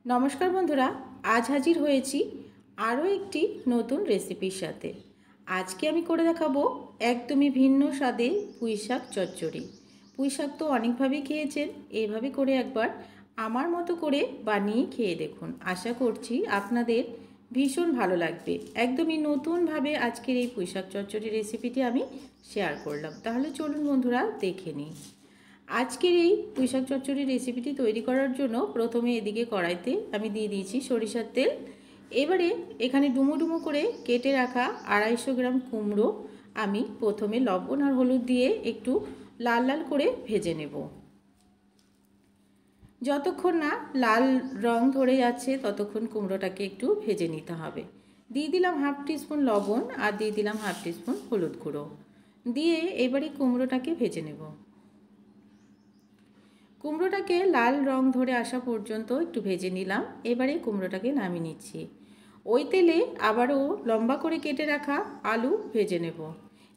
নমস্কার বন্ধুরা, আজ হাজির হয়েছি আরও একটি নতুন রেসিপির সাথে। আজকে আমি করে দেখাবো একদমই ভিন্ন স্বাদে পুঁইশাক চচ্চড়ি। পুঁইশাক তো অনেকভাবেই খেয়েছেন, এইভাবে করে একবার আমার মতো করে বানিয়ে খেয়ে দেখুন। আশা করছি আপনাদের ভীষণ ভালো লাগবে। একদমই নতুনভাবে আজকের এই পুঁইশাক চচ্চড়ি রেসিপিটি আমি শেয়ার করলাম। তাহলে চলুন বন্ধুরা দেখে নিই। আজকের এই পুঁইশাক চচ্চড়ি রেসিপিটি তৈরি করার জন্য প্রথমে এদিকে কড়াইতে আমি দিয়ে দিয়েছি সরিষার তেল। এবারে এখানে ডুমো ডুমো করে কেটে রাখা 250 গ্রাম কুমড়ো আমি প্রথমে লবণ আর হলুদ দিয়ে একটু লাল লাল করে ভেজে নেব। যতক্ষণ না লাল রং ধরে যাচ্ছে ততক্ষণ কুমড়োটাকে একটু ভেজে নিতে হবে। দিয়ে দিলাম হাফ টিস্পুন লবণ আর দিয়ে দিলাম হাফ টিস্পুন হলুদ গুঁড়ো দিয়ে এবারে কুমড়োটাকে ভেজে নেব। কুমড়োটাকে লাল রং ধরে আসা পর্যন্ত একটু ভেজে নিলাম। এবারে কুমড়োটাকে নামিয়ে নিচ্ছি। ওই তেলে আবারও লম্বা করে কেটে রাখা আলু ভেজে নেব।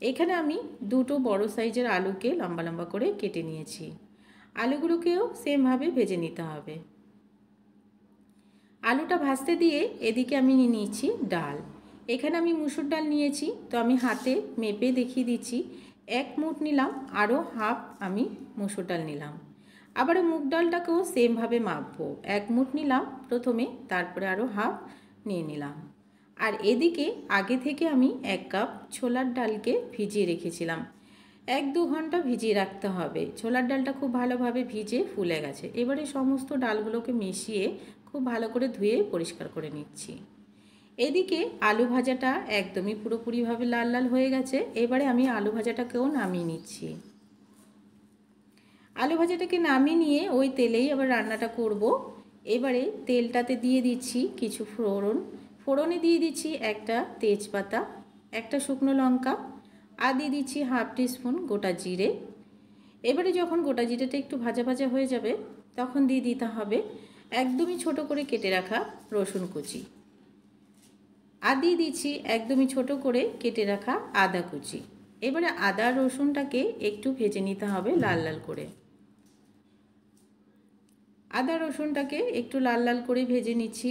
এখানে আমি দুটো বড় সাইজের আলুকে লম্বা লম্বা করে কেটে নিয়েছি। আলুগুলোকেও সেমভাবে ভেজে নিতে হবে। আলুটা ভাজতে দিয়ে এদিকে আমি নিয়ে নিয়েছি ডাল। এখানে আমি মুসুর ডাল নিয়েছি, তো আমি হাতে মেপে দেখিয়ে দিচ্ছি। 1 মুঠ নিলাম, আরও হাফ আমি মুসুর ডাল নিলাম। আবার মুগ ডালটাকেও সেমভাবে মাপবো। 1 মুঠ নিলাম প্রথমে, তারপরে আরও হাফ নিয়ে নিলাম। আর এদিকে আগে থেকে আমি 1 কাপ ছোলার ডালকে ভিজিয়ে রেখেছিলাম। 1-2 ঘন্টা ভিজিয়ে রাখতে হবে। ছোলার ডালটা খুব ভালোভাবে ভিজে ফুলে গেছে। এবারে সমস্ত ডালগুলোকে মিশিয়ে খুব ভালো করে ধুয়ে পরিষ্কার করে নিচ্ছি। এদিকে আলু ভাজাটা একদমই পুরোপুরিভাবে লাল লাল হয়ে গেছে। এবারে আমি আলু ভাজাটাকেও নামিয়ে নিচ্ছি। আলু ভাজাটাকে নামিয়ে নিয়ে ওই তেলেই আবার রান্নাটা করব। এবারে তেলটাতে দিয়ে দিচ্ছি কিছু ফোড়নে দিয়ে দিচ্ছি একটা তেজপাতা, একটা শুকনো লঙ্কা আর দিয়ে দিচ্ছি হাফ টিস্পুন গোটা জিরে। এবারে যখন গোটা জিরেটা একটু ভাজা ভাজা হয়ে যাবে তখন দিয়ে দিতে হবে একদমই ছোট করে কেটে রাখা রসুন কুচি আর দিয়ে দিচ্ছি একদমই ছোট করে কেটে রাখা আদা কুচি। এবারে আদা রসুনটাকে একটু ভেজে নিতে হবে লাল লাল করে। আদা রসুনটাকে একটু লাল লাল করে ভেজে নিচ্ছি।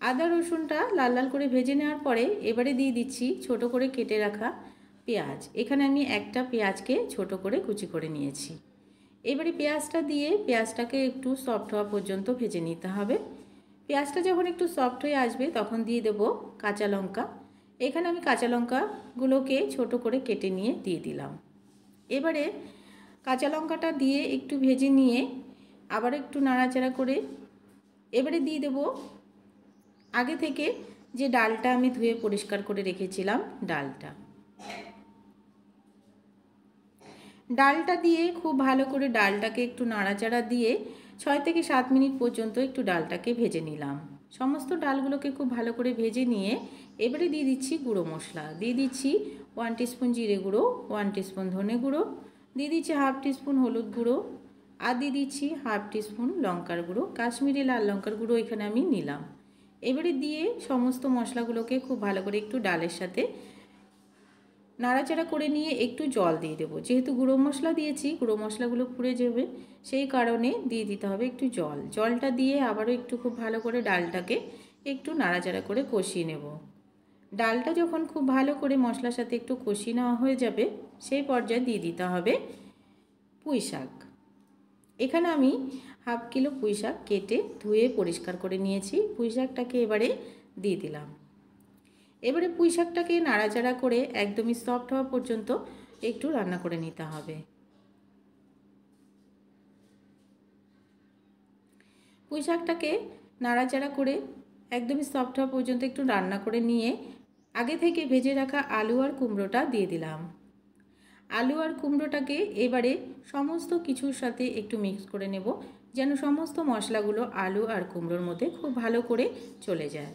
আদা রসুনটা লাল লাল করে ভেজে নেওয়ার পরে এবারে দিয়ে দিচ্ছি ছোট করে কেটে রাখা পেঁয়াজ। এখানে আমি একটা পেঁয়াজকে ছোট করে কুচি করে নিয়েছি। এবারে পেঁয়াজটা দিয়ে পেঁয়াজটাকে একটু সফট হওয়া পর্যন্ত ভেজে নিতে হবে। পেঁয়াজটা যখন একটু সফট হয়ে আসবে তখন দিয়ে দেব কাঁচা লঙ্কা। এখানে আমি কাঁচা লঙ্কাগুলোকে ছোট করে কেটে নিয়ে দিয়ে দিলাম। এবারে কাঁচা লঙ্কাটা দিয়ে একটু ভেজে নিয়ে আবার একটু নাড়াচাড়া করে এবারে দিয়ে দেব আগে থেকে যে ডালটা আমি ধুয়ে পরিষ্কার করে রেখেছিলাম ডালটা দিয়ে খুব ভালো করে ডালটাকে একটু নাড়াচাড়া দিয়ে 6 থেকে 7 মিনিট পর্যন্ত একটু ডালটাকে ভেজে নিলাম। সমস্ত ডালগুলোকে খুব ভালো করে ভেজে নিয়ে এবারে দিয়ে দিচ্ছি গুঁড়ো মশলা। দিয়ে দিচ্ছি 1 টিস্পুন জিরে গুঁড়ো, 1 টিস্পুন ধনে গুঁড়ো, দিয়ে দিচ্ছি হাফ টিস্পুন হলুদ গুঁড়ো আর দিয়ে দিচ্ছি হাফ টিস্পুন লঙ্কার গুঁড়ো। কাশ্মীরি লাল লঙ্কার গুঁড়ো এখানে আমি নিলাম। এবারে দিয়ে সমস্ত মশলাগুলোকে খুব ভালো করে একটু ডালের সাথে নাড়াচাড়া করে নিয়ে একটু জল দিয়ে দেবো। যেহেতু গুঁড়ো মশলা দিয়েছি, গুঁড়ো মশলাগুলো পুড়ে যাবে, সেই কারণে দিয়ে দিতে হবে একটু জল। জলটা দিয়ে আবারও একটু খুব ভালো করে ডালটাকে একটু নাড়াচাড়া করে কষিয়ে নেব। ডালটা যখন খুব ভালো করে মশলার সাথে একটু কষিয়ে নেওয়া হয়ে যাবে সেই পর্যায়ে দিয়ে দিতে হবে পুঁইশাক। এখানে আমি হাফ কিলো পুঁইশাক কেটে ধুয়ে পরিষ্কার করে নিয়েছি। পুঁইশাকটাকে এবারে দিয়ে দিলাম। এবারে পুঁইশাকটাকে নাড়াচাড়া করে একদমই সফট হওয়া পর্যন্ত একটু রান্না করে নিতে হবে। পুঁইশাকটাকে নাড়াচাড়া করে একদমই সফট হওয়া পর্যন্ত একটু রান্না করে নিয়ে আগে থেকে ভেজে রাখা আলু আর কুমড়োটা দিয়ে দিলাম। আলু আর কুমড়োটাকে এবারে সমস্ত কিছুর সাথে একটু মিক্স করে নেব, যেন সমস্ত মশলাগুলো আলু আর কুমড়োর মধ্যে খুব ভালো করে চলে যায়।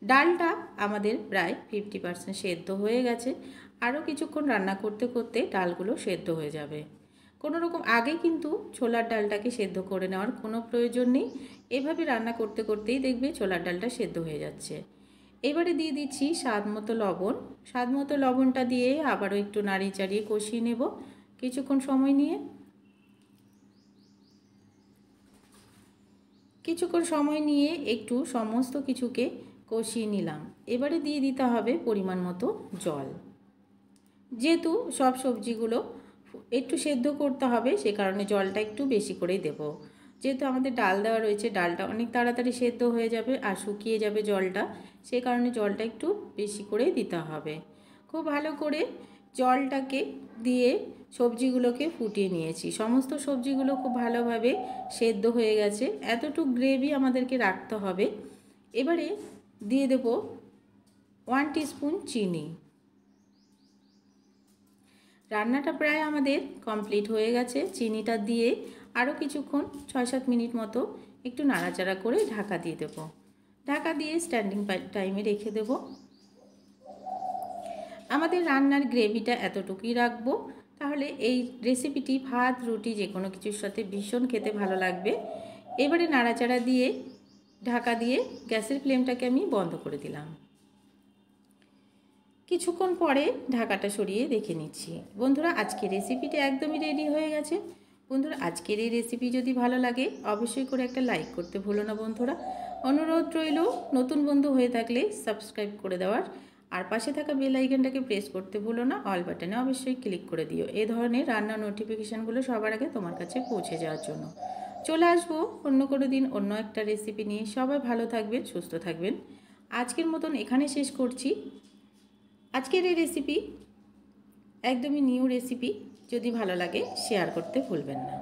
ডালটা আমাদের প্রায় 50% সেদ্ধ হয়ে গেছে। আরও কিছুক্ষণ রান্না করতে করতে ডালগুলো সেদ্ধ হয়ে যাবে। কোনো রকম আগে কিন্তু ছোলার ডালটাকে সেদ্ধ করে নেওয়ার কোনো প্রয়োজন নেই। এভাবে রান্না করতে করতেই দেখবে ছোলার ডালটা সেদ্ধ হয়ে যাচ্ছে। এবারে দিয়ে দিচ্ছি স্বাদ মতো লবণ। স্বাদ মতো লবণটা দিয়ে আবারও একটু নাড়িয়ে চাড়িয়ে কষিয়ে নেব কিছুক্ষণ সময় নিয়ে। কিছুক্ষণ সময় নিয়ে একটু সমস্ত কিছুকে কষিয়ে নিলাম। এবারে দিয়ে দিতে হবে পরিমাণ মতো জল। যেহেতু সব সবজিগুলো একটু সেদ্ধ করতে হবে, সে কারণে জলটা একটু বেশি করেই দেব। যেহেতু আমাদের ডাল দেওয়া রয়েছে, ডালটা অনেক তাড়াতাড়ি সেদ্ধ হয়ে যাবে আর শুকিয়ে যাবে জলটা, সে কারণে জলটা একটু বেশি করেই দিতে হবে। খুব ভালো করে জলটাকে দিয়ে সবজিগুলোকে ফুটিয়ে নিয়েছি। সমস্ত সবজিগুলো খুব ভালোভাবে সেদ্ধ হয়ে গেছে। এতটুকু গ্রেভি আমাদেরকে রাখতে হবে। এবারে দিয়ে দেব 1 টিস্পুন চিনি। রান্নাটা প্রায় আমাদের কমপ্লিট হয়ে গেছে। চিনিটা দিয়ে আরও কিছুক্ষণ 6-7 মিনিট মতো একটু নাড়াচাড়া করে ঢাকা দিয়ে দেব। ঢাকা দিয়ে স্ট্যান্ডিং টাইমে রেখে দেব। আমাদের রান্নার গ্রেভিটা এতটুকুই রাখবো। তাহলে এই রেসিপিটি ভাত, রুটি যে কোনো কিছুর সাথে ভীষণ খেতে ভালো লাগবে। এবারে নাড়াচাড়া দিয়ে ঢাকা দিয়ে গ্যাসের ফ্লেমটাকে আমি বন্ধ করে দিলাম। কিছুক্ষণ পরে ঢাকাটা সরিয়ে দেখে নিচ্ছি। বন্ধুরা, আজকের রেসিপিটা একদমই রেডি হয়ে গেছে। বন্ধুরা, আজকের এই রেসিপি যদি ভালো লাগে অবশ্যই করে একটা লাইক করতে ভুলো না বন্ধুরা। অনুরোধ রইল নতুন বন্ধু হয়ে থাকলে সাবস্ক্রাইব করে দেওয়ার, আর পাশে থাকা বেল আইকনটাকে প্রেস করতে ভুলো না। অল বাটনে অবশ্যই ক্লিক করে দিও এই ধরনের রান্নার নোটিফিকেশানগুলো সবার আগে তোমার কাছে পৌঁছে যাওয়ার জন্য। চলে আসবো অন্য কোনো দিন অন্য একটা রেসিপি নিয়ে। সবাই ভালো থাকবেন, সুস্থ থাকবেন। আজকের মতন এখানে শেষ করছি। আজকের এই রেসিপি একদমই নিউ রেসিপি। যদি ভালো লাগে শেয়ার করতে ভুলবেন না।